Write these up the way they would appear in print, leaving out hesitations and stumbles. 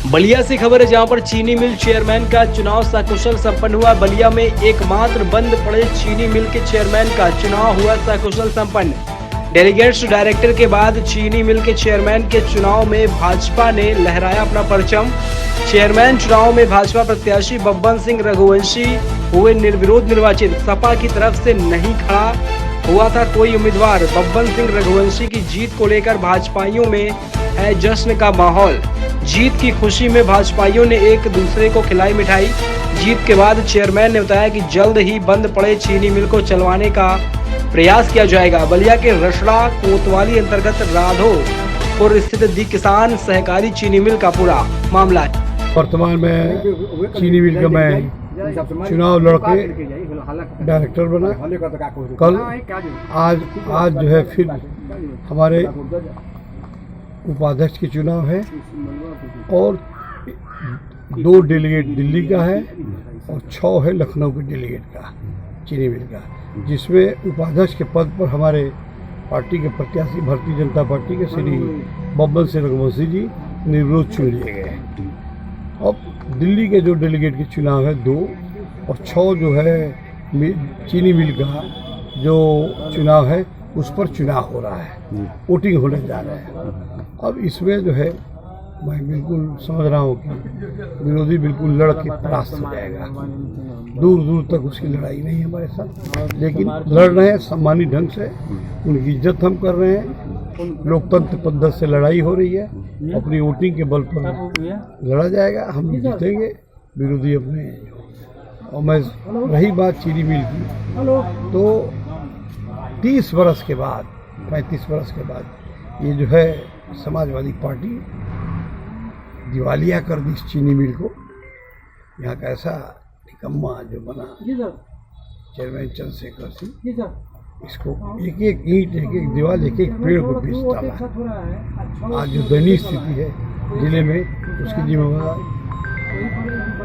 बलिया से खबर है, जहां पर चीनी मिल चेयरमैन का चुनाव सकुशल संपन्न हुआ। बलिया में एकमात्र बंद पड़े चीनी मिल के चेयरमैन का चुनाव हुआ सकुशल संपन्न। डेलीगेट्स डायरेक्टर के बाद चीनी मिल के चेयरमैन के चुनाव में भाजपा ने लहराया अपना परचम। चेयरमैन चुनाव में भाजपा प्रत्याशी बब्बन सिंह रघुवंशी हुए निर्विरोध निर्वाचित। सपा की तरफ से नहीं खड़ा हुआ था कोई उम्मीदवार। बब्बन सिंह रघुवंशी की जीत को लेकर भाजपाइयों में है जश्न का माहौल। जीत की खुशी में भाजपाइयों ने एक दूसरे को खिलाई मिठाई। जीत के बाद चेयरमैन ने बताया कि जल्द ही बंद पड़े चीनी मिल को चलवाने का प्रयास किया जाएगा। बलिया के रसड़ा कोतवाली अंतर्गत राधोपुर स्थित दी किसान सहकारी चीनी मिल का पूरा मामला है। वर्तमान में चीनी मिल का मैं चुनाव लड़के डायरेक्टर बना। कल आज जो है फिर हमारे उपाध्यक्ष के चुनाव है और 2 डेलीगेट दिल्ली का है और 6 है लखनऊ के डेलीगेट का चीनी मिल का, जिसमें उपाध्यक्ष के पद पर हमारे पार्टी के प्रत्याशी भारतीय जनता पार्टी के श्री बब्बन सिंह रघुवंशी जी निर्विरोध चुन लिए गए हैं। अब दिल्ली के जो डेलीगेट के चुनाव है 2 और 6 जो है चीनी मिल का जो चुनाव है उस पर चुनाव हो रहा है, वोटिंग होने जा रहा है। अब इसमें जो है मैं बिल्कुल समझ रहा हूँ कि विरोधी बिल्कुल लड़ के परास्त हो जाएगा। दूर दूर तक उसकी लड़ाई नहीं है हमारे साथ, लेकिन लड़ रहे हैं सम्मानित ढंग से, उनकी इज्जत हम कर रहे हैं। लोकतंत्र पद्धति से लड़ाई हो रही है, अपनी वोटिंग के बल पर लड़ा जाएगा, हम जीतेंगे। विरोधी अपने और मैं रही बात चीनी मिल की, तो 30 वर्ष के बाद 35 वर्ष के बाद ये जो है समाजवादी पार्टी दिवालिया कर दी इस चीनी मिल को। यहाँ का ऐसा निकम्मा जो बना चेयरमैन चंद्रशेखर सिंह, इसको एक एक ईंट एक एक दीवार एक एक पेड़ को बीच डाला। आज जो दयनीय स्थिति है जिले में, उसकी जिम्मेवार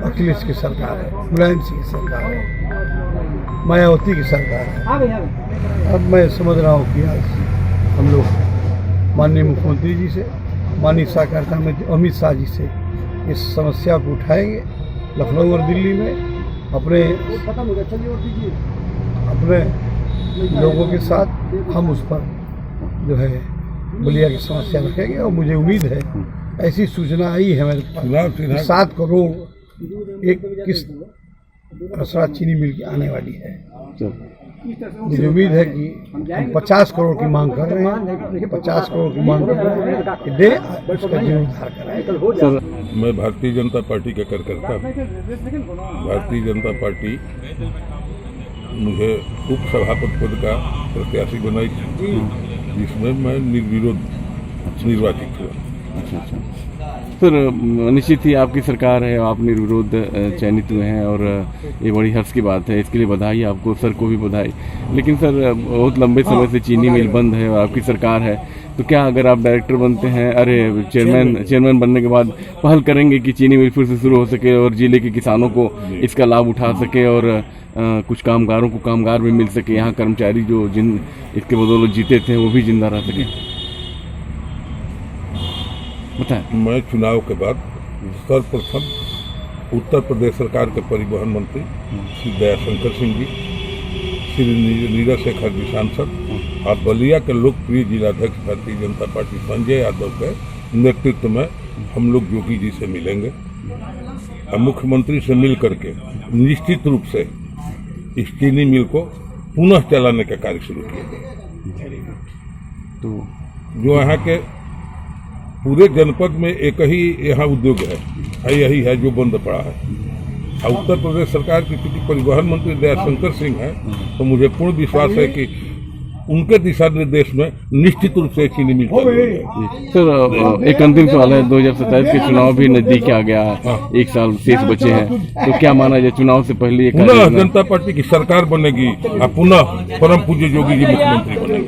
अखिलेश की सरकार है, मुलायम सिंह की सरकार है, मायावती की सरकार है। अब मैं समझ रहा हूँ कि आज हम लोग माननीय मुख्यमंत्री जी से, माननीय सहकारिता मंत्री अमित शाह जी से इस समस्या को उठाएंगे। लखनऊ और दिल्ली में अपने लोगों के साथ हम उस पर जो है बलिया की समस्या रखेंगे। और मुझे उम्मीद है, ऐसी सूचना आई है मेरे पास, 7 करोड़ एक किस्त रसड़ा चीनी मिल की आने वाली है। मुझे उम्मीद है कि हम 50 करोड़ की मांग कर रहे हैं, 50 करोड़ की मांग कर रहे हैं कि दे, उसका जीर्णोद्धार कराएं। मैं भारतीय जनता पार्टी का कार्यकर्ता हूँ। भारतीय जनता पार्टी मुझे उप सभापति पद का प्रत्याशी बनाई थी, जिसमें मैं निर्विरोध निर्वाचित हुआ। अच्छा। सर, निश्चित ही आपकी सरकार है, आप निर्विरोध चयनित हुए हैं और ये बड़ी हर्ष की बात है। इसके लिए बधाई आपको, सर को भी बधाई। लेकिन सर, बहुत लंबे समय से चीनी मिल बंद है और आपकी सरकार है, तो क्या अगर आप डायरेक्टर बनते हैं, चेयरमैन बनने के बाद पहल करेंगे कि चीनी मिल फिर से शुरू हो सके और जिले के किसानों को इसका लाभ उठा सके और कुछ कामगारों को कामगार भी मिल सके, यहाँ कर्मचारी जो जिन इसके बदौलत जीते थे वो भी जिंदा रह सके? मैं चुनाव के बाद सर्वप्रथम उत्तर प्रदेश सरकार के परिवहन मंत्री श्री दयाशंकर सिंह जी, श्री नीरज शेखर जी सांसद और बलिया के लोकप्रिय जिलाध्यक्ष भारतीय जनता पार्टी संजय यादव के नेतृत्व में हम लोग योगी जी से मिलेंगे और मुख्यमंत्री से मिल करके निश्चित रूप से इस चीनी मिल को पुनः चलाने का कार्य शुरू किया गया। तो जो यहाँ के पूरे जनपद में एक ही यहाँ उद्योग है, यही है जो बंद पड़ा है। और उत्तर प्रदेश सरकार की चूंकि परिवहन मंत्री दयाशंकर सिंह है, तो मुझे पूर्ण विश्वास है कि उनके दिशा निर्देश में निश्चित रूप से चीनी मिल जाएगी। सर, एक अंतिम सवाल है, 2027 के चुनाव भी नजदीक आ गया, 1 साल शेष बचे हैं, तो क्या माना जाए चुनाव से पहले पुनः जनता पार्टी की सरकार बनेगी और पुनः परम पूज्य योगी जी मुख्यमंत्री बनेंगे?